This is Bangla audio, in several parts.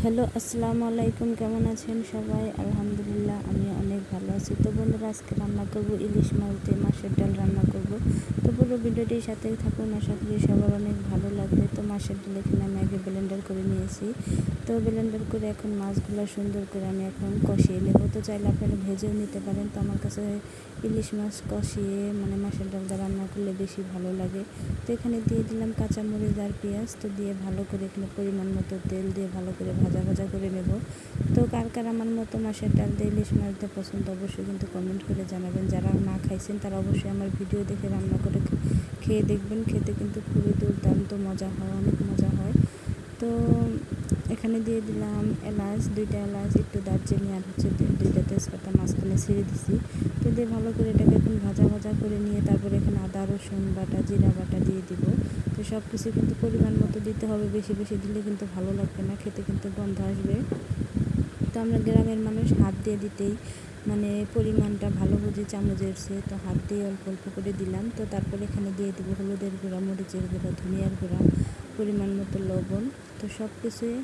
হ্যালো, আসসালামু আলাইকুম। কেমন আছেন সবাই? আলহামদুলিল্লাহ, আমি অনেক ভালো আছি। তো বন্ধুরা, আজকে রান্না করব ইলিশ মাছ দিয়ে মাছের ডাল রান্না করব। তো পুরো ভিডিওটির সাথেই থাকুন, আশা করি সবার অনেক ভালো লাগবে। তো মাছের ডাল এখানে আমি আগে ব্লেন্ডার করে নিয়েছি। তো ব্লেন্ডার করে এখন মাছগুলো সুন্দর করে আমি এখন কষিয়ে নেব। তো চাইলে আপনারা ভেজেও নিতে পারেন। তো আমার কাছে ইলিশ মাছ কষিয়ে মাছের ডালটা রান্না করলে বেশি ভালো লাগে। তো এখানে দিয়ে দিলাম কাঁচামরিচ আর পেঁয়াজ। তো দিয়ে ভালো করে এখানে পরিমাণ মতো তেল দিয়ে ভালো করে ভাজা করে নেব। তো কার কার আমার মতো মাছের ডাল দিয়ে ইলিশ মাছ দিয়ে পছন্দ, অবশ্যই কিন্তু কমেন্ট করে জানাবেন। যারা না খাইছেন তারা অবশ্যই আমার ভিডিও দেখে রান্না করে খেয়ে দেখবেন। খেতে কিন্তু খুবই দুর্দান্ত মজা হয়, অনেক মজা হয়। তো এখানে দিয়ে দিলাম এলাচ, 2টা এলাচ, একটু দারচিনি আর হচ্ছে 2টা তেজপাতা মাঝখানে ছেড়ে দিছি। তো দিয়ে ভালো করে এটাকে এখন ভাজা করে নিয়ে তারপরে এখানে আদা রসুন বাটা, জিরা বাটা দিয়ে দিব। তো সব কিছু কিন্তু পরিমাণ মতো দিতে হবে, বেশি বেশি দিলে কিন্তু ভালো লাগবে না, খেতে কিন্তু গন্ধ আসবে। তো আমরা গ্রামের মানুষ হাত দিয়ে দিতেই পরিমাণটা ভালো বুঝি, চামচের চেয়ে। তো হাত দিয়ে অল্প অল্প করে দিলাম। তো তারপরে এখানে দিয়ে দেবো হলুদের গুঁড়া, মরিচের গুঁড়া, ধনিয়ার গুঁড়া, পরিমাণ মতো লবণ। তো সব কিছুই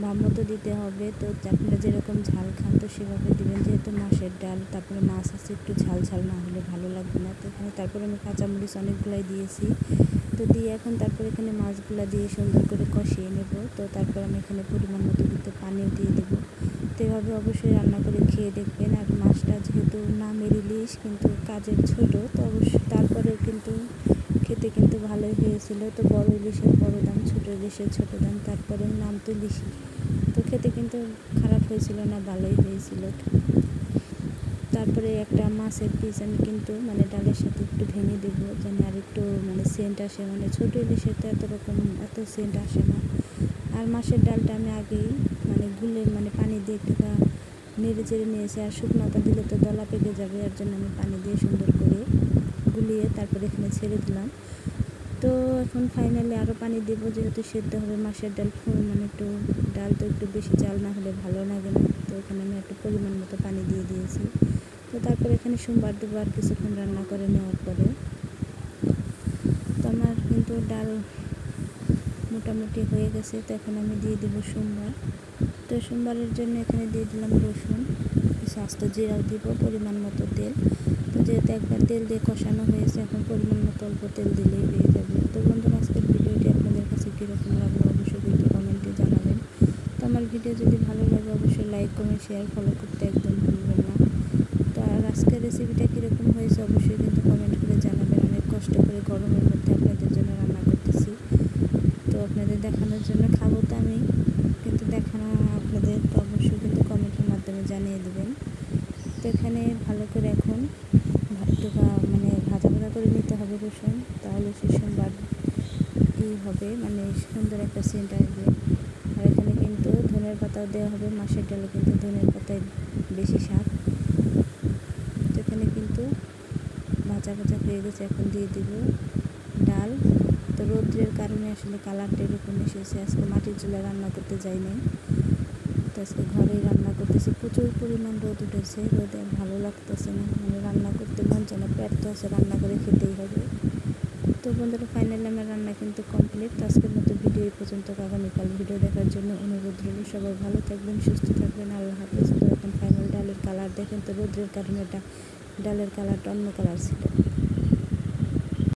ভাব মতো দিতে হবে। তো আপনারা যেরকম ঝাল খান তো সেভাবে দেবেন, যেহেতু মাছের ডাল, তারপরে মাছ আছে, একটু ঝাল না হলে ভালো লাগবে না। তো এখানে তারপরে আমি কাঁচামরিচ অনেকগুলাই দিয়েছি। তো দিয়ে এখন তারপরে এখানে মাছগুলো দিয়ে সুন্দর করে কষিয়ে নেব। তো তারপর আমি এখানে পরিমাণ মতো পানিও দিয়ে দেবো। তো এভাবে অবশ্যই রান্না করে খেয়ে দেখবেন। আর মাছটা যেহেতু নামের ইলিশ, কিন্তু কাজের ছোট, তো অবশ্যই তারপরেও কিন্তু খেতে কিন্তু ভালোই হয়েছিল। তো বড় ইলিশের বড় দাম, ছোট ইলিশের ছোট দাম, তারপরেও নাম তো ইলিশই। তো খেতে কিন্তু খারাপ হয়েছিল না, ভালোই হয়েছিল। তারপরে একটা মাছের পিস আমি কিন্তু ডালের সাথে একটু ভেঙে দেবো, যেন আর একটু সেন্ট আসে। ছোটো ইলিশের তো এত সেন্ট আসে না। আর মাছের ডালটা আমি আগেই গুলে পানি দিয়ে একটু নেড়ে চেড়ে নিয়েছি। আর শুকনোটা দিলে তো দলা পেকে যাবে, এর জন্য আমি পানি দিয়ে সুন্দর করে গুলিয়ে তারপরে এখানে ছেড়ে দিলাম। তো এখন ফাইনালি আরও পানি দেবো, যেহেতু সেদ্ধ হবে মাছের ডাল। একটু ডাল তো একটু বেশি জাল না হলে ভালো লাগে না। তো এখানে আমি একটু পরিমাণ মতো পানি দিয়ে দিয়েছি। তো তারপরে এখানে সোমবার দুবার কিছুক্ষণ রান্না করে নেওয়ার পরে তো আমার কিন্তু ডাল মোটামুটি হয়ে গেছে। তো এখন আমি দিয়ে দেবো সোমবার। তো সোমবারের জন্য এখানে দিয়ে দিলাম রসুন, আস্ত জিরাও দিব, পরিমাণ মতো তেল। তো যেহেতু একবার তেল দিয়ে কষানো হয়েছে, এখন পরিমাণ মতো অল্প তেল দিলেই হয়ে যাবে। তো বন্ধুরা, আজকের ভিডিওটি আপনাদের কাছে কীরকম লাগলো অবশ্যই কিন্তু কমেন্টে জানাবেন। তো আমার ভিডিও যদি ভালো লাগে অবশ্যই লাইক, কমেন্ট, শেয়ার, ফলো করতে একদম ভুলবেন না। তো আর আজকের রেসিপিটা কীরকম হয়েছে অবশ্যই কিন্তু কমেন্ট করে জানাবেন। অনেক কষ্ট করে গরমের মধ্যে আপনাদের জন্য রান্না করতেছি। তো আপনাদের দেখানোর জন্য খাবো তো আমি, কিন্তু দেখানো আপনাদের, তো অবশ্যই কিন্তু কমেন্টের মাধ্যমে জানিয়ে দেবেন। তো এখানে ভালো করে এখন একটু ভাজা করে নিতে হবে রসুন, তাহলে সে সোমবার হবে, সুন্দর একটা সেন্ট আসবে। আর এখানে কিন্তু ধনের পাতাও দেওয়া হবে, মাছের ডালে কিন্তু ধনের পাতায় বেশি স্বাদ। তো এখানে কিন্তু ভাজা হয়ে গেছে, এখন দিয়ে দিব ডাল। তো রৌদ্রের কারণে আসলে কালারটা এরকম এসেছে। আজকে মাটির চুলায় রান্না করতে যাই নাই, তো আজকে ঘরেই রান্না করতেছি। প্রচুর পরিমাণ রোদ উঠেছে, রোদে আর ভালো লাগতেছে না, রান্না করতে মন চায় না। পেট তো আছে, রান্না করে খেতেই হবে। তো বন্ধুরা, ফাইনালি আমার রান্না কিন্তু কমপ্লিট। তো আজকের মতো ভিডিও এই পর্যন্ত। আগামীকাল ভিডিও দেখার জন্য অনুরোধ রইল। সবাই ভালো থাকবেন, সুস্থ থাকবেন, আল্লাহ হাফেজ। তো এখন ফাইনাল ডালের কালার দেখেন, তো রোদ্রের কারণে ডালের কালারটা অন্য কালার ছিল।